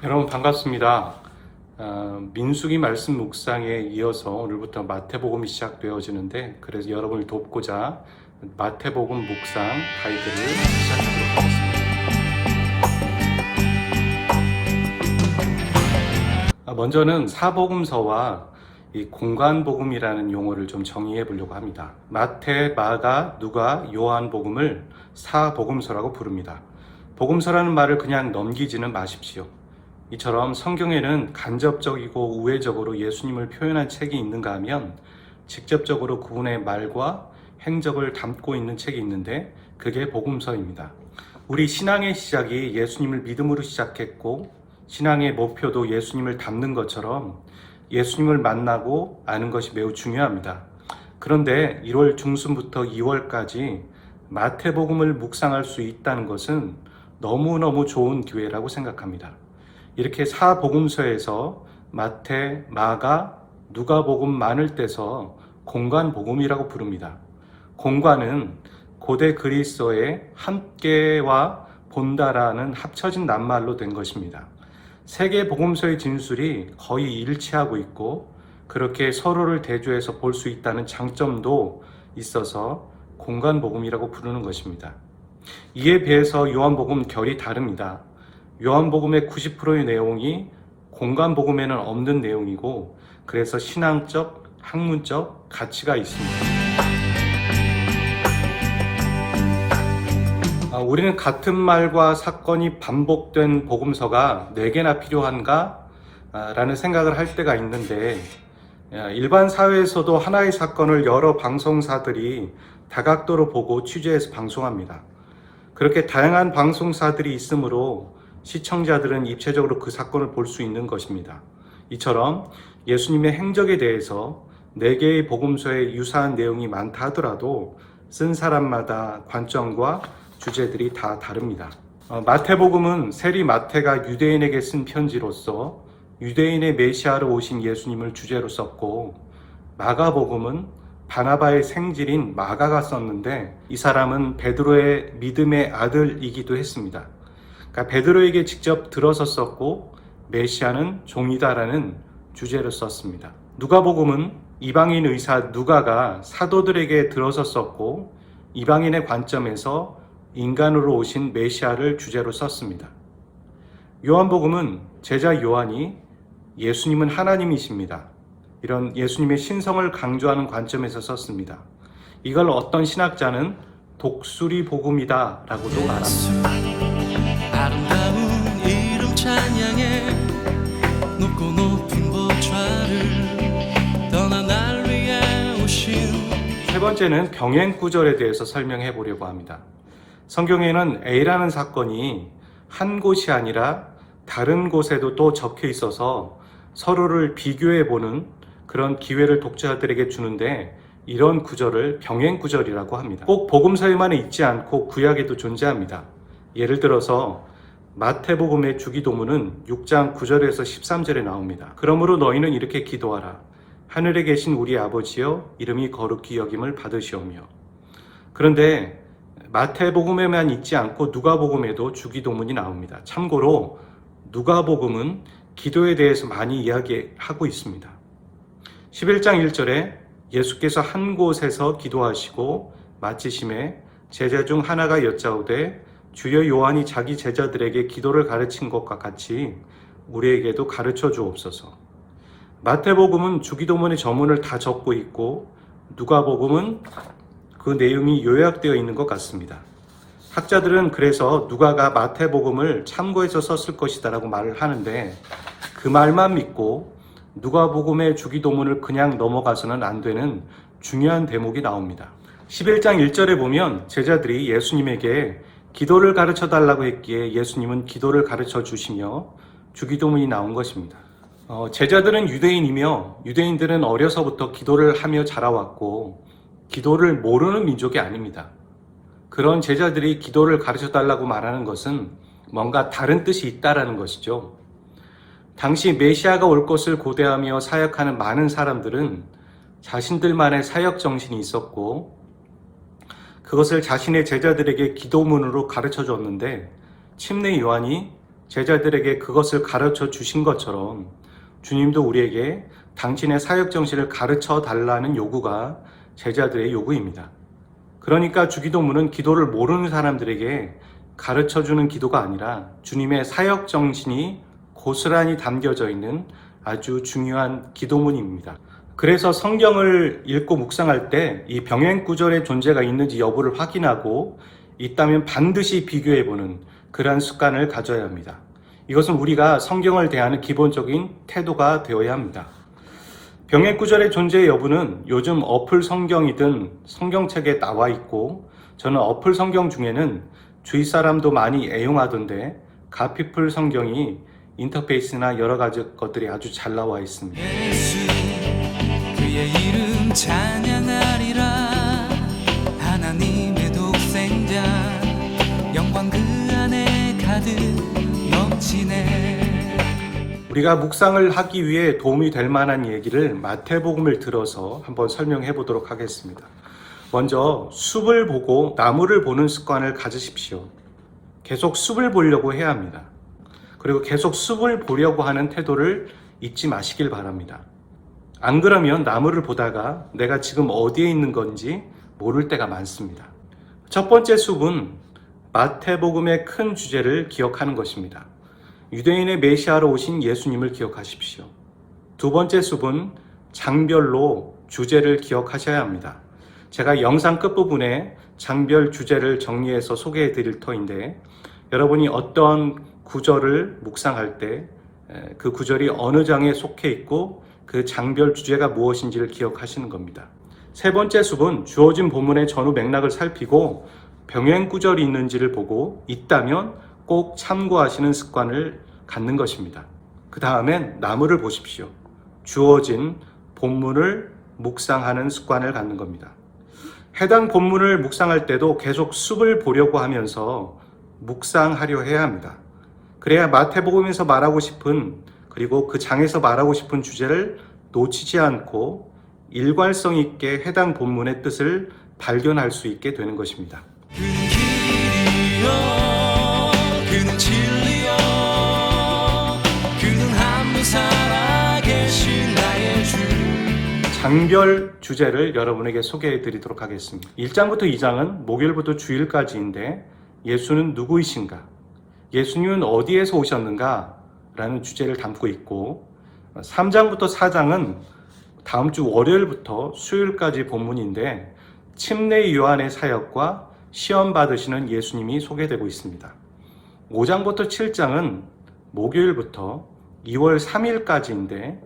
여러분 반갑습니다. 민수기 말씀 묵상에 이어서 오늘부터 마태복음이 시작되어지는데, 그래서 여러분을 돕고자 마태복음 묵상 가이드를 시작하도록 하겠습니다. 먼저는 사복음서와 이 공관복음이라는 용어를 좀 정의해 보려고 합니다. 마태, 마가, 누가, 요한복음을 사복음서라고 부릅니다. 복음서라는 말을 그냥 넘기지는 마십시오. 이처럼 성경에는 간접적이고 우회적으로 예수님을 표현한 책이 있는가 하면 직접적으로 그분의 말과 행적을 담고 있는 책이 있는데, 그게 복음서입니다. 우리 신앙의 시작이 예수님을 믿음으로 시작했고, 신앙의 목표도 예수님을 닮는 것처럼 예수님을 만나고 아는 것이 매우 중요합니다. 그런데 1월 중순부터 2월까지 마태복음을 묵상할 수 있다는 것은 너무너무 좋은 기회라고 생각합니다. 이렇게 사복음서에서 마태, 마가, 누가복음만을 떼서 공관복음이라고 부릅니다. 공관은 고대 그리스어의 함께와 본다라는 합쳐진 낱말로 된 것입니다. 세 개 복음서의 진술이 거의 일치하고 있고, 그렇게 서로를 대조해서 볼 수 있다는 장점도 있어서 공관복음이라고 부르는 것입니다. 이에 비해서 요한복음 결이 다릅니다. 요한복음의 90%의 내용이 공관복음에는 없는 내용이고, 그래서 신앙적, 학문적 가치가 있습니다. 우리는 같은 말과 사건이 반복된 복음서가 4개나 필요한가? 라는 생각을 할 때가 있는데, 일반 사회에서도 하나의 사건을 여러 방송사들이 다각도로 보고 취재해서 방송합니다. 그렇게 다양한 방송사들이 있으므로 시청자들은 입체적으로 그 사건을 볼 수 있는 것입니다. 이처럼 예수님의 행적에 대해서 4개의 복음서에 유사한 내용이 많다 하더라도 쓴 사람마다 관점과 주제들이 다 다릅니다. 마태복음은 세리 마태가 유대인에게 쓴 편지로서 유대인의 메시아로 오신 예수님을 주제로 썼고, 마가복음은 바나바의 생질인 마가가 썼는데, 이 사람은 베드로의 믿음의 아들이기도 했습니다. 그러니까 베드로에게 직접 들어서 썼고, 메시아는 종이다라는 주제로 썼습니다. 누가복음은 이방인 의사 누가가 사도들에게 들어서 썼고, 이방인의 관점에서 인간으로 오신 메시아를 주제로 썼습니다. 요한복음은 제자 요한이 예수님은 하나님이십니다, 이런 예수님의 신성을 강조하는 관점에서 썼습니다. 이걸 어떤 신학자는 독수리 복음이다 라고도 말합니다. 아름다운 이름 찬양해 높고 높은 보좌를 떠나 날 위해 오신. 세 번째는 병행구절에 대해서 설명해 보려고 합니다. 성경에는 A라는 사건이 한 곳이 아니라 다른 곳에도 또 적혀 있어서 서로를 비교해 보는 그런 기회를 독자들에게 주는데, 이런 구절을 병행구절이라고 합니다. 꼭 복음서에만 있지 않고 구약에도 존재합니다. 예를 들어서 마태복음의 주기도문은 6장 9절에서 13절에 나옵니다. 그러므로 너희는 이렇게 기도하라. 하늘에 계신 우리 아버지여, 이름이 거룩히 여김을 받으시오며. 그런데 마태복음에만 있지 않고 누가복음에도 주기도문이 나옵니다. 참고로 누가복음은 기도에 대해서 많이 이야기하고 있습니다. 11장 1절에 예수께서 한 곳에서 기도하시고 마치심에 제자 중 하나가 여짜오되 주여 요한이 자기 제자들에게 기도를 가르친 것과 같이 우리에게도 가르쳐 주옵소서. 마태복음은 주기도문의 저문을 다 적고 있고, 누가복음은 그 내용이 요약되어 있는 것 같습니다. 학자들은 그래서 누가가 마태복음을 참고해서 썼을 것이다 라고 말을 하는데, 그 말만 믿고 누가복음의 주기도문을 그냥 넘어가서는 안 되는 중요한 대목이 나옵니다. 11장 1절에 보면 제자들이 예수님에게 기도를 가르쳐 달라고 했기에 예수님은 기도를 가르쳐 주시며 주기도문이 나온 것입니다. 제자들은 유대인이며 유대인들은 어려서부터 기도를 하며 자라왔고, 기도를 모르는 민족이 아닙니다. 그런 제자들이 기도를 가르쳐 달라고 말하는 것은 뭔가 다른 뜻이 있다라는 것이죠. 당시 메시아가 올 것을 고대하며 사역하는 많은 사람들은 자신들만의 사역 정신이 있었고, 그것을 자신의 제자들에게 기도문으로 가르쳐 줬는데, 침례 요한이 제자들에게 그것을 가르쳐 주신 것처럼 주님도 우리에게 당신의 사역 정신을 가르쳐 달라는 요구가 제자들의 요구입니다. 그러니까 주기도문은 기도를 모르는 사람들에게 가르쳐 주는 기도가 아니라 주님의 사역 정신이 고스란히 담겨져 있는 아주 중요한 기도문입니다. 그래서 성경을 읽고 묵상할 때 이 병행구절의 존재가 있는지 여부를 확인하고 있다면 반드시 비교해보는 그러한 습관을 가져야 합니다. 이것은 우리가 성경을 대하는 기본적인 태도가 되어야 합니다. 병행구절의 존재의 여부는 요즘 어플 성경이든 성경책에 나와 있고, 저는 어플 성경 중에는 주위 사람도 많이 애용하던데 가피플 성경이 인터페이스나 여러 가지 것들이 아주 잘 나와 있습니다. 예수 그의 이름 찬양하리라. 하나님의 독생자 영광 그 안에 가득 넘치네. 우리가 묵상을 하기 위해 도움이 될 만한 얘기를 마태복음을 들어서 한번 설명해 보도록 하겠습니다. 먼저 숲을 보고 나무를 보는 습관을 가지십시오. 계속 숲을 보려고 해야 합니다. 그리고 계속 숲을 보려고 하는 태도를 잊지 마시길 바랍니다. 안 그러면 나무를 보다가 내가 지금 어디에 있는 건지 모를 때가 많습니다. 첫 번째 숲은 마태복음의 큰 주제를 기억하는 것입니다. 유대인의 메시아로 오신 예수님을 기억하십시오. 두 번째 숲은 장별로 주제를 기억하셔야 합니다. 제가 영상 끝부분에 장별 주제를 정리해서 소개해 드릴 터인데, 여러분이 어떤 구절을 묵상할 때 그 구절이 어느 장에 속해 있고 그 장별 주제가 무엇인지를 기억하시는 겁니다. 세 번째 숲은 주어진 본문의 전후 맥락을 살피고 병행 구절이 있는지를 보고 있다면 꼭 참고하시는 습관을 갖는 것입니다. 그 다음엔 나무를 보십시오. 주어진 본문을 묵상하는 습관을 갖는 겁니다. 해당 본문을 묵상할 때도 계속 숲을 보려고 하면서 묵상하려 해야 합니다. 그래야 마태복음에서 말하고 싶은, 그리고 그 장에서 말하고 싶은 주제를 놓치지 않고 일관성 있게 해당 본문의 뜻을 발견할 수 있게 되는 것입니다. 그는 길이요 그는 진리요 그는 한 분 살아계신 나의 주. 장별 주제를 여러분에게 소개해 드리도록 하겠습니다. 1장부터 2장은 목요일부터 주일까지인데 예수는 누구이신가? 예수님은 어디에서 오셨는가? 라는 주제를 담고 있고, 3장부터 4장은 다음 주 월요일부터 수요일까지 본문인데 침례 요한의 사역과 시험 받으시는 예수님이 소개되고 있습니다. 5장부터 7장은 목요일부터 2월 3일까지인데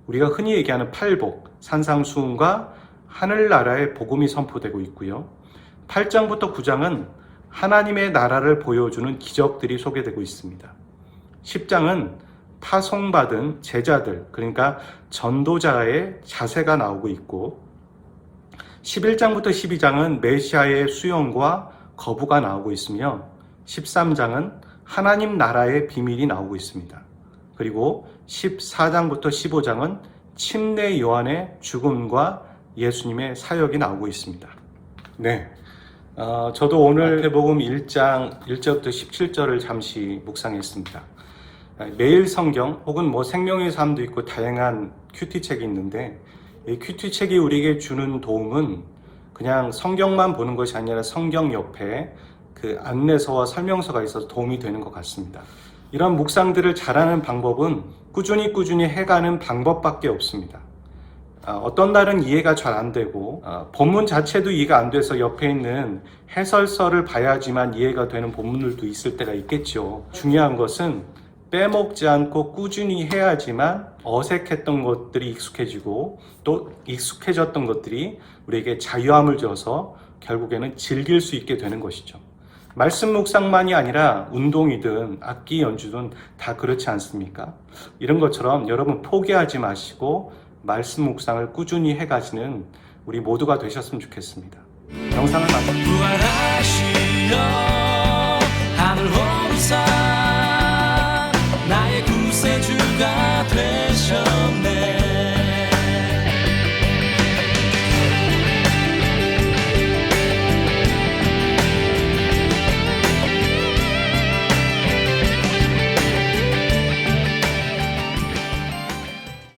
우리가 흔히 얘기하는 팔복, 산상수훈과 하늘나라의 복음이 선포되고 있고요. 8장부터 9장은 하나님의 나라를 보여주는 기적들이 소개되고 있습니다. 10장은 파송받은 제자들, 그러니까 전도자의 자세가 나오고 있고, 11장부터 12장은 메시아의 수용과 거부가 나오고 있으며 13장은 하나님 나라의 비밀이 나오고 있습니다. 그리고 14장부터 15장은 침례 요한의 죽음과 예수님의 사역이 나오고 있습니다. 네, 저도 오늘 마태복음 1장 1절부터 17절을 잠시 묵상했습니다. 매일 성경 혹은 생명의 삶도 있고 다양한 큐티책이 있는데, 이 큐티책이 우리에게 주는 도움은 그냥 성경만 보는 것이 아니라 성경 옆에 그 안내서와 설명서가 있어서 도움이 되는 것 같습니다. 이런 묵상들을 잘하는 방법은 꾸준히 해가는 방법밖에 없습니다. 어떤 날은 이해가 잘 안 되고 본문 자체도 이해가 안 돼서 옆에 있는 해설서를 봐야지만 이해가 되는 본문들도 있을 때가 있겠죠. 중요한 것은 빼먹지 않고 꾸준히 해야지만 어색했던 것들이 익숙해지고 또 익숙해졌던 것들이 우리에게 자유함을 줘서 결국에는 즐길 수 있게 되는 것이죠. 말씀 묵상만이 아니라 운동이든 악기 연주든 다 그렇지 않습니까? 이런 것처럼 여러분 포기하지 마시고 말씀 묵상을 꾸준히 해가시는 우리 모두가 되셨으면 좋겠습니다. 영상을 마칩니다. 부활하시려 하늘 오르사